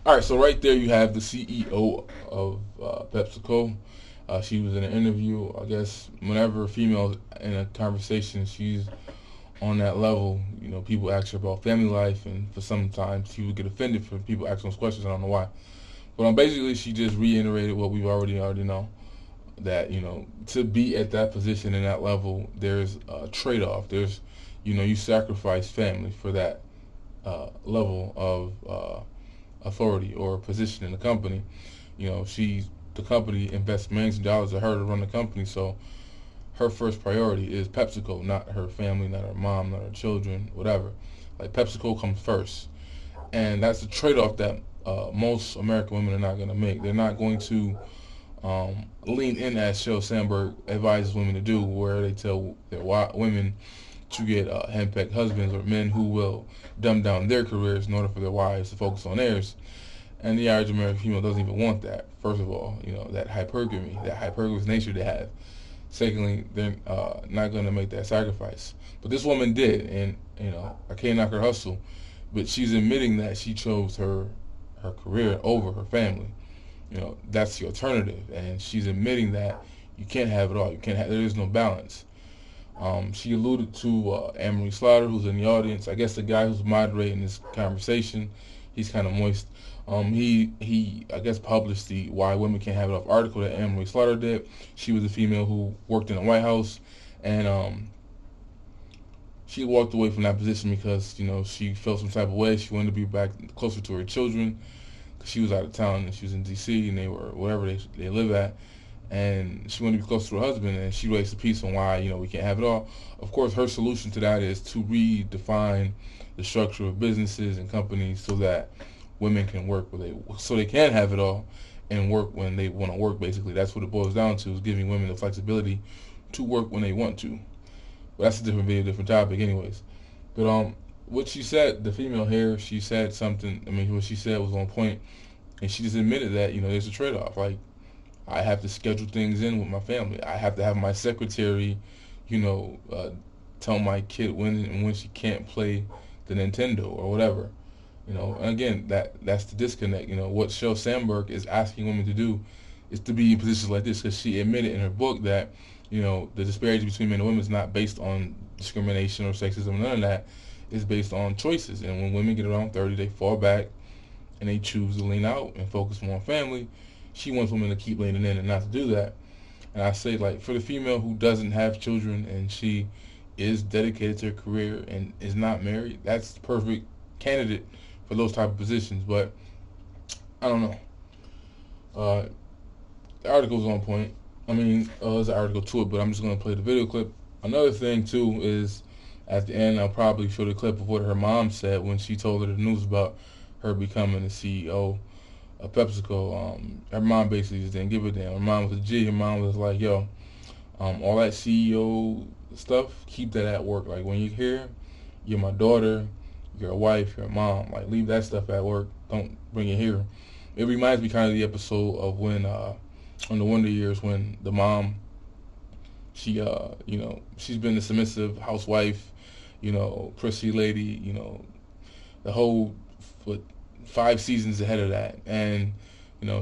All right, so right there you have the CEO of PepsiCo. She was in an interview. I guess whenever a female in a conversation, she's on that level. You know, people ask her about family life, and for sometimes she would get offended for people asking those questions. I don't know why, but basically she just reiterated what we already know, that to be at that position and that level, there's a trade off. There's you sacrifice family for that level of authority or position in the company. The company invests millions of dollars in her to run the company, so her first priority is PepsiCo, not her family, not her mom, not her children, whatever. Like PepsiCo comes first, and that's the trade-off that most American women are not going to make. They're not going to lean in as Sheryl Sandberg advises women to do, where they tell their women to get henpecked husbands or men who will dumb down their careers in order for their wives to focus on theirs. And the average American female doesn't even want that. First of all, that hypergamy, that hypergamous nature they have. Secondly, they're not going to make that sacrifice. But this woman did, and I can't knock her hustle, but she's admitting that she chose her career over her family. That's the alternative, and she's admitting that you can't have it all. You can't have. There is no balance. She alluded to Anne-Marie Slaughter, who's in the audience. I guess the guy who's moderating this conversation, he's kind of moist. He I guess published the "Why Women Can't Have It Off" article that Anne-Marie Slaughter did. She was a female who worked in the White House, and she walked away from that position because she felt some type of way. She wanted to be back closer to her children. She was out of town and she was in D.C. and they were wherever they live at, and she wanted to be close to her husband, and she raised a piece on why we can't have it all. Of course, her solution to that is to redefine the structure of businesses and companies so that women can work so they can have it all and work when they want to work. Basically, that's what it boils down to: is giving women the flexibility to work when they want to. But that's a different video, different topic, anyways. But what she said, the female here, she said something. I mean, what she said was on point, and she just admitted that there's a trade-off. Like, I have to schedule things in with my family. I have to have my secretary, you know, uh, tell my kid when and when she can't play the Nintendo or whatever. And again, that's the disconnect. What Sheryl Sandberg is asking women to do is to be in positions like this, because she admitted in her book that the disparity between men and women is not based on discrimination or sexism. None of that is based on choices. And when women get around 30, they fall back and they choose to lean out and focus more on family. She wants women to keep leaning in and not to do that. And I say, like, for the female who doesn't have children and she is dedicated to her career and is not married, that's the perfect candidate for those type of positions. But I don't know. Uh, the article's on point. I mean, there's an article to it, but I'm just gonna play the video clip. Another thing too is at the end I'll probably show the clip of what her mom said when she told her the news about her becoming the CEO of PepsiCo. Her mom basically just didn't give a damn. Her mom was a G. Her mom was like, "Yo, all that CEO stuff, keep that at work. Like, when you're here, you're my daughter, you're a wife, you're a mom. Like, leave that stuff at work. Don't bring it here." It reminds me kind of the episode of when on the Wonder Years, when the mom, she she's been a submissive housewife, prissy lady, the whole what 5 seasons ahead of that. And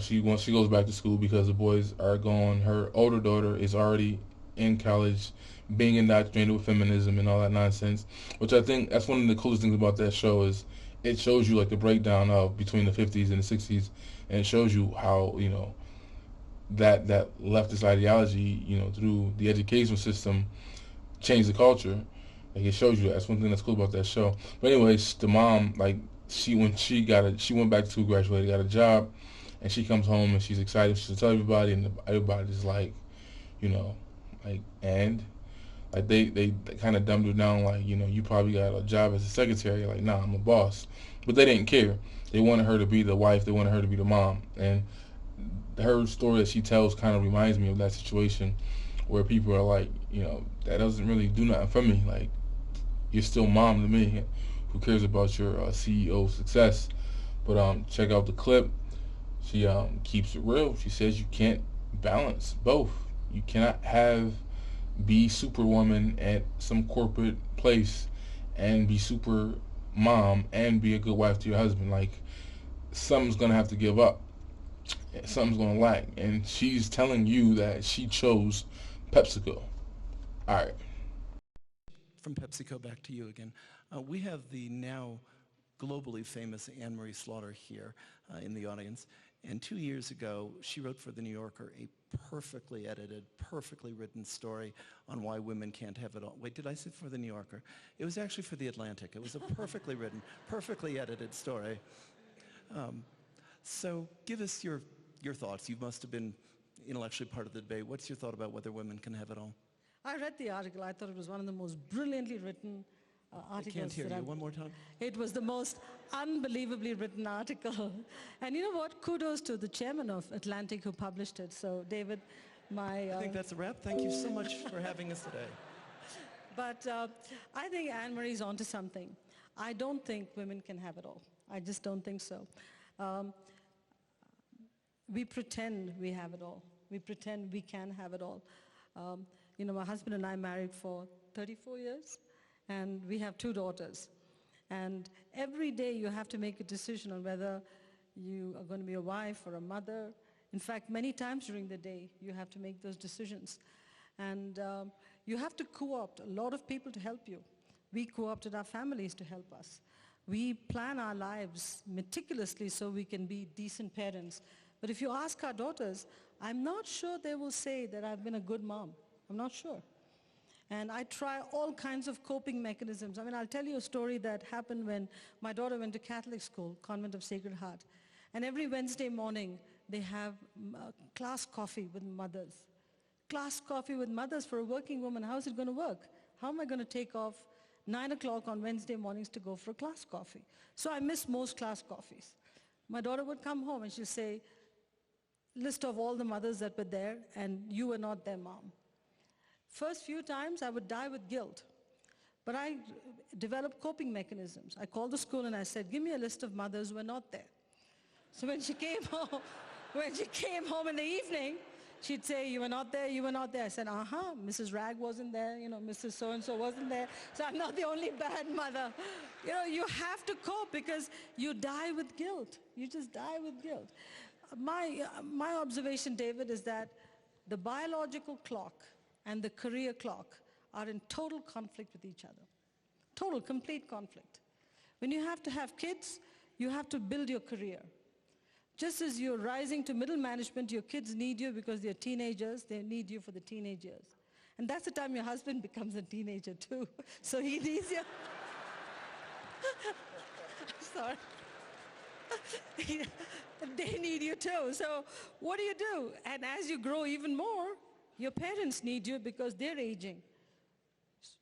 she once she goes back to school because the boys are gone, her older daughter is already in college, being indoctrinated with feminism and all that nonsense. Which I think that's one of the coolest things about that show, is it shows you like the breakdown of between the 50s and the 60s, and it shows you how that leftist ideology, through the educational system, changed the culture. Like, it shows you that. That's one thing that's cool about that show. But anyways, the mom, like, she went back to school, graduated, got a job, and she comes home and she's excited. She'll tell everybody, and everybody's like, you know, and like they kind of dumbed her down, like, you probably got a job as a secretary. Like, nah, I'm a boss. But they didn't care. They wanted her to be the wife. They wanted her to be the mom. And her story that she tells kind of reminds me of that situation, where people are like, that doesn't really do nothing for me. Like, you're still mom to me. Who cares about your CEO success? But check out the clip. She keeps it real. She says you can't balance both. You cannot be superwoman at some corporate place and be super mom and be a good wife to your husband. Like, something's gonna have to give up. Something's gonna lack, and she's telling you that she chose PepsiCo. All right. From PepsiCo back to you again. We have the now globally famous Anne-Marie Slaughter here in the audience. And 2 years ago, she wrote for The New Yorker a perfectly edited, perfectly written story on why women can't have it all. Wait, did I say for The New Yorker? It was actually for The Atlantic. It was a perfectly written, perfectly edited story. So give us your thoughts. You must have been intellectually part of the debate. What's your thought about whether women can have it all? I read the article. I thought it was one of the most brilliantly written articles. I can't hear you. One more time. It was the most unbelievably written article. And you know what? Kudos to the chairman of Atlantic who published it. So, David, I think that's a wrap. Thank you so much for having us today. But I think Anne-Marie's onto something. I don't think women can have it all. I just don't think so. We pretend we have it all. We pretend we can have it all. You know, my husband and I married for 34 years, and we have 2 daughters. And every day you have to make a decision on whether you are going to be a wife or a mother. In fact, many times during the day, you have to make those decisions. And you have to co-opt a lot of people to help you. We co-opted our families to help us. We plan our lives meticulously so we can be decent parents. But if you ask our daughters, I'm not sure they will say that I've been a good mom. I'm not sure. And I try all kinds of coping mechanisms. I mean, I'll tell you a story that happened when my daughter went to Catholic school, Convent of Sacred Heart. And every Wednesday morning, they have class coffee with mothers. Class coffee with mothers for a working woman. How is it going to work? How am I going to take off 9 o'clock on Wednesday mornings to go for a class coffee? So I miss most class coffees. My daughter would come home and she'd say, list of all the mothers that were there, and you were not their mom. First few times, I would die with guilt. But I developed coping mechanisms. I called the school and I said, give me a list of mothers who were not there. So when she came home in the evening, she'd say, you were not there, you were not there. I said, Mrs. Rag wasn't there, you know, Mrs. So-and-so wasn't there, so I'm not the only bad mother. You know, you have to cope because you die with guilt. You just die with guilt. My observation, David, is that the biological clock and the career clock are in total conflict with each other. Total, complete conflict. When you have to have kids, you have to build your career. Just as you're rising to middle management, your kids need you because they're teenagers, they need you for the teenage years. And that's the time your husband becomes a teenager too. So he needs you. Sorry. They need you too. So what do? And as you grow even more, your parents need you because they're aging.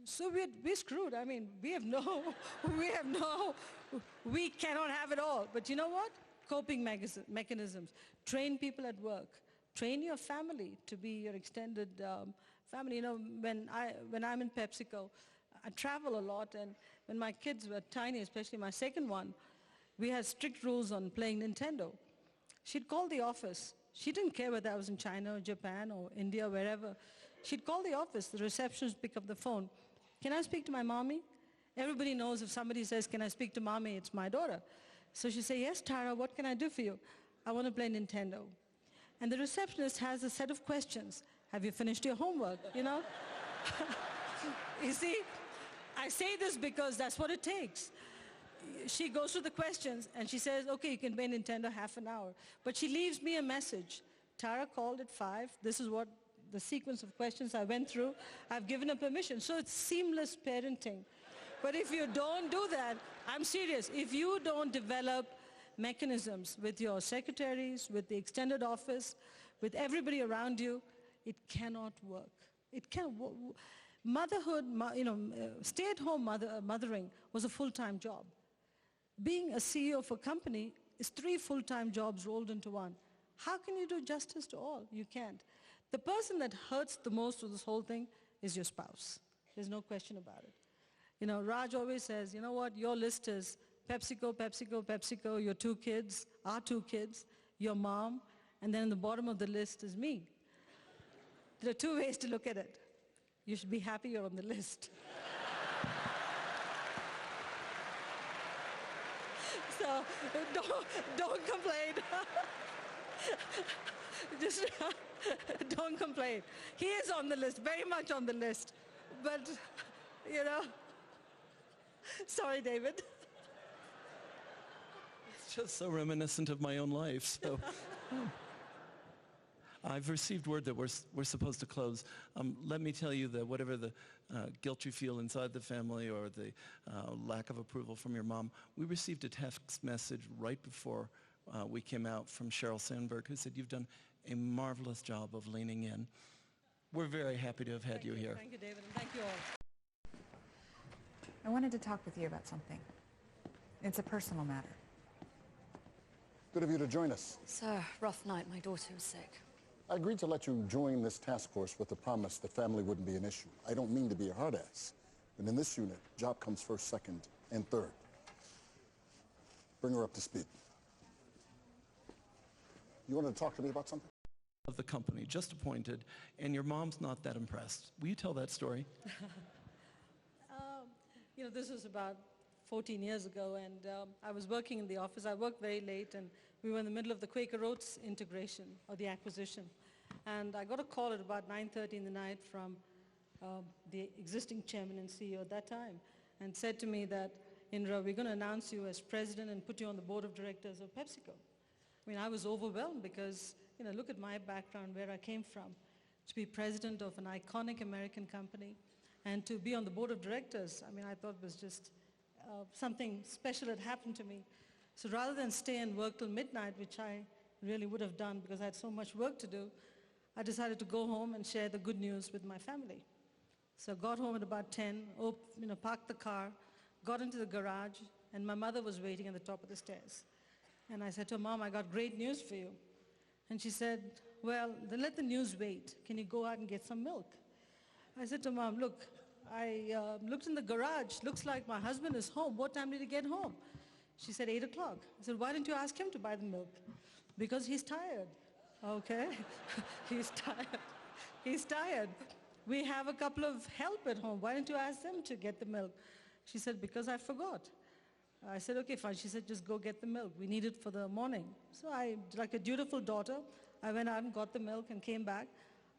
So we're screwed. I mean, we cannot have it all. But you know what? Coping mechanisms. Train people at work. Train your family to be your extended family. You know, when I'm in PepsiCo, I travel a lot, and when my kids were tiny, especially my second one, we had strict rules on playing Nintendo. She'd call the office. She didn't care whether I was in China or Japan or India, wherever. She'd call the office. The receptionist would pick up the phone. Can I speak to my mommy? Everybody knows if somebody says, can I speak to mommy, it's my daughter. So she'd say, yes, Tara, what can I do for you? I want to play Nintendo. And the receptionist has a set of questions. Have you finished your homework, you know? You see, I say this because that's what it takes. She goes through the questions and she says, okay, you can play Nintendo half an hour. But she leaves me a message. Tara called at 5. This is what the sequence of questions I went through. I've given her permission. So it's seamless parenting. But if you don't do that, I'm serious. If you don't develop mechanisms with your secretaries, with the extended office, with everybody around you, it cannot work. It can't work. Motherhood, stay-at-home mothering was a full-time job. Being a CEO of a company is 3 full-time jobs rolled into one. How can you do justice to all? You can't. The person that hurts the most with this whole thing is your spouse. There's no question about it. You know, Raj always says, you know what, your list is PepsiCo, PepsiCo, PepsiCo, your 2 kids, our 2 kids, your mom, and then in the bottom of the list is me. There are 2 ways to look at it. You should be happy you're on the list. So don't complain. Just don't complain. He is on the list, very much on the list. But, you know, sorry, David. It's just so reminiscent of my own life. So I've received word that we're supposed to close. Let me tell you that whatever the guilt you feel inside the family or the lack of approval from your mom, we received a text message right before we came out from Sheryl Sandberg, who said, "You've done a marvelous job of leaning in." We're very happy to have had you here. Thank you, David, and thank you all. I wanted to talk with you about something. It's a personal matter. Good of you to join us. Sir, rough night. My daughter is sick. I agreed to let you join this task force with the promise that family wouldn't be an issue. I don't mean to be a hard ass, but in this unit, job comes first, second, and third. Bring her up to speed. You wanted to talk to me about something? Of the company, just appointed, and your mom's not that impressed. Will you tell that story? You know, this was about 14 years ago, and I was working in the office. I worked very late, and we were in the middle of the Quaker Oats integration, or the acquisition. And I got a call at about 9:30 in the night from the existing chairman and CEO at that time, and said to me that, "Indra, we're going to announce you as president and put you on the board of directors of PepsiCo." I mean, I was overwhelmed because, you know, look at my background, where I came from. To be president of an iconic American company and to be on the board of directors, I mean, I thought it was just something special had happened to me. So rather than stay and work till midnight, which I really would have done because I had so much work to do, I decided to go home and share the good news with my family. So I got home at about 10, parked the car, got into the garage, and my mother was waiting at the top of the stairs. And I said to her, "Mom, I got great news for you." And she said, "Well, then let the news wait. Can you go out and get some milk?" I said to Mom, "Look, I looked in the garage. Looks like my husband is home. What time did he get home?" She said, 8 o'clock. I said, "Why didn't you ask him to buy the milk?" "Because he's tired." Okay? He's tired. He's tired. "We have a couple of help at home. Why didn't you ask them to get the milk?" She said, "Because I forgot." I said, "Okay, fine." She said, "Just go get the milk. We need it for the morning." So I, like a dutiful daughter, I went out and got the milk and came back.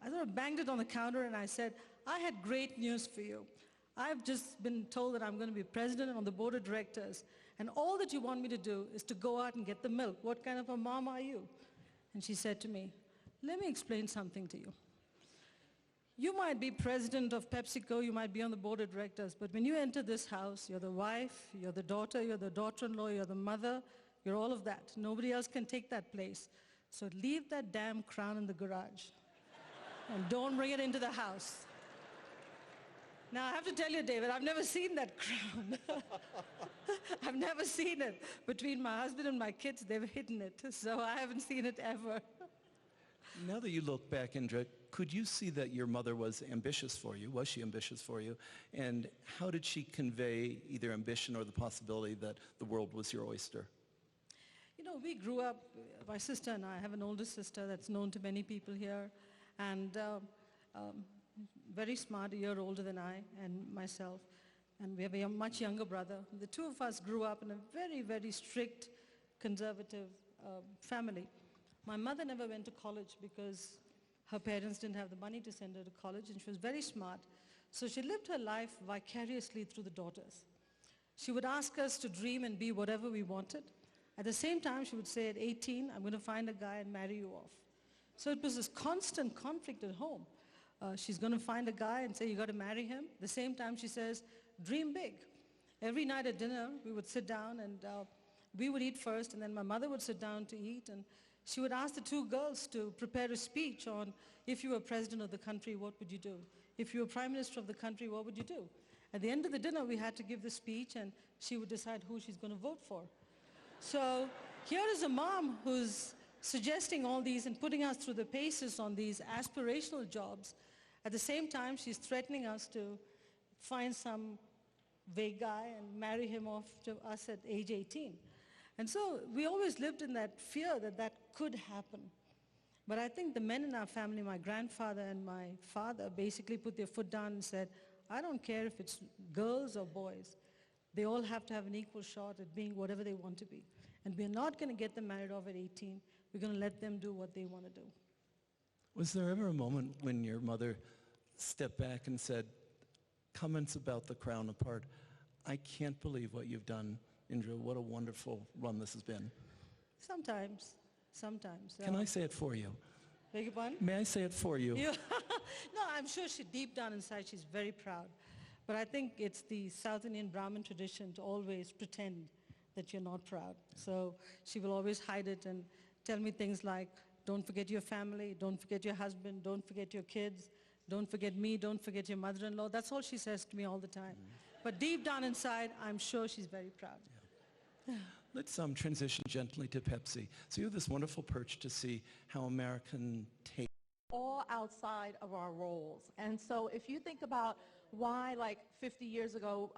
I sort of banged it on the counter and I said, "I had great news for you. I've just been told that I'm going to be president and on the board of directors, and all that you want me to do is to go out and get the milk. What kind of a mom are you?" And she said to me, "Let me explain something to you. You might be president of PepsiCo, you might be on the board of directors, but when you enter this house, you're the wife, you're the daughter, you're the daughter-in-law, you're the mother, you're all of that. Nobody else can take that place. So leave that damn crown in the garage and don't bring it into the house." Now, I have to tell you, David, I've never seen that crown. I've never seen it. Between my husband and my kids, they've hidden it, so I haven't seen it ever. Now that you look back, Indra, could you see that your mother was ambitious for you? Was she ambitious for you? And how did she convey either ambition or the possibility that the world was your oyster? You know, we grew up, my sister and I have an older sister that's known to many people here, and very smart, a year older than I and myself. And we have a much younger brother. The two of us grew up in a very, very strict, conservative family. My mother never went to college because her parents didn't have the money to send her to college, and she was very smart. So she lived her life vicariously through the daughters. She would ask us to dream and be whatever we wanted. At the same time, she would say, at 18, "I'm going to find a guy and marry you off." So it was this constant conflict at home. She's going to find a guy and say, "You got to marry him." At the same time, she says, "Dream big." Every night at dinner, we would sit down and we would eat first, and then my mother would sit down to eat, and she would ask the two girls to prepare a speech on, if you were president of the country, what would you do? If you were prime minister of the country, what would you do? At the end of the dinner, we had to give the speech, and she would decide who she's going to vote for. So here is a mom who's suggesting all these and putting us through the paces on these aspirational jobs. At the same time, she's threatening us to find some vague guy and marry him off to us at age 18. And so we always lived in that fear that that could happen. But I think the men in our family, my grandfather and my father, basically put their foot down and said, "I don't care if it's girls or boys. They all have to have an equal shot at being whatever they want to be. And we're not going to get them married off at 18. We're going to let them do what they want to do. Was there ever a moment when your mother stepped back and said, comments about the crown apart, I can't believe what you've done, Indra. What a wonderful run this has been. Sometimes. Can I say it for you? Beg your pardon? May I say it for you? No, I'm sure deep down inside she's very proud. But I think it's the South Indian Brahmin tradition to always pretend that you're not proud. So she will always hide it and tell me things like, don't forget your family, don't forget your husband, don't forget your kids, don't forget me, don't forget your mother-in-law. That's all she says to me all the time. But deep down inside, I'm sure she's very proud. Yeah. Let's transition gently to Pepsi. So you have this wonderful perch to see how American taste all outside of our roles. And so if you think about why, like 50 years ago,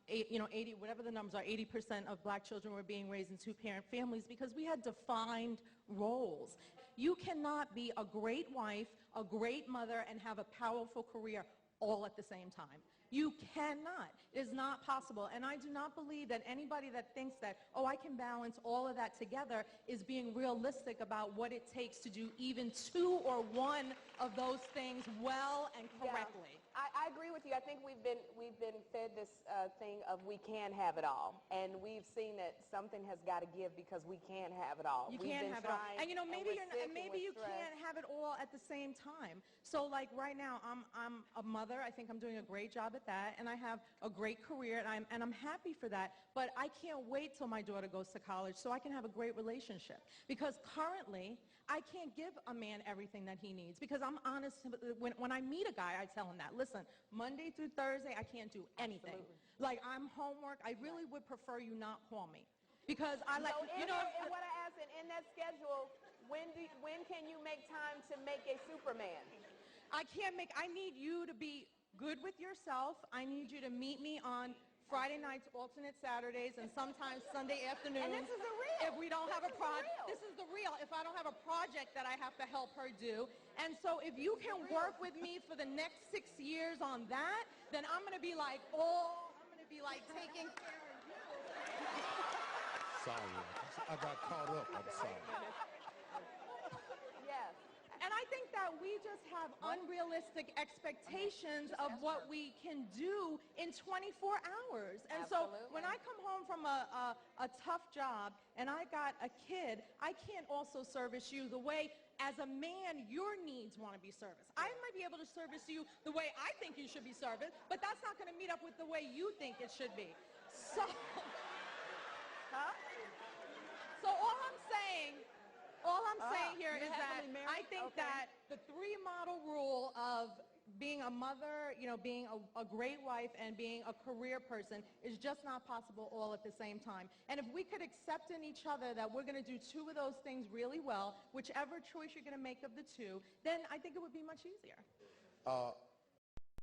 80, whatever the numbers are, 80% of black children were being raised in two-parent families, because we had defined roles. You cannot be a great wife, a great mother, and have a powerful career all at the same time. You cannot. It is not possible. And I do not believe that anybody that thinks that, oh, I can balance all of that together is being realistic about what it takes to do even two or one of those things well and correctly. Yeah. I agree with you. I think we've been fed this thing of we can have it all, and we've seen that something has got to give because we can't have it all. You can't have it all, and maybe you can't have it all at the same time. So like right now, I'm a mother. I think I'm doing a great job at that, and I have a great career, and I'm happy for that. But I can't wait till my daughter goes to college so I can have a great relationship, because currently I can't give a man everything that he needs, because I'm honest. When I meet a guy, I tell him that, listen, Monday through Thursday, I can't do anything. Absolutely. Like, I'm homework. I really would prefer you not call me, because I like, so and what I asked, in that schedule, when can you make time to make a Superman? I need you to be good with yourself. I need you to meet me on Friday nights, alternate Saturdays, and sometimes Sunday afternoons. And this is the real. If we don't have a project, this is the real. If I don't have a project that I have to help her do. And so if you can work with me for the next 6 years on that, then I'm going to be like, taking care of you. Sorry, I got caught up. I'm sorry. Yes. And I think that we just have unrealistic expectations of what we can do in 24 hours. And Absolutely. So when I come home from a tough job and I got a kid, I can't also service you the way, as a man, your needs want to be serviced. I might be able to service you the way I think you should be serviced, but that's not going to meet up with the way you think it should be. So, so all I'm saying here is that I think that the 3 model rule of being a mother, being a great wife, and being a career person is just not possible all at the same time. And if we could accept in each other that we're going to do 2 of those things really well, whichever choice you're going to make of the 2, then I think it would be much easier.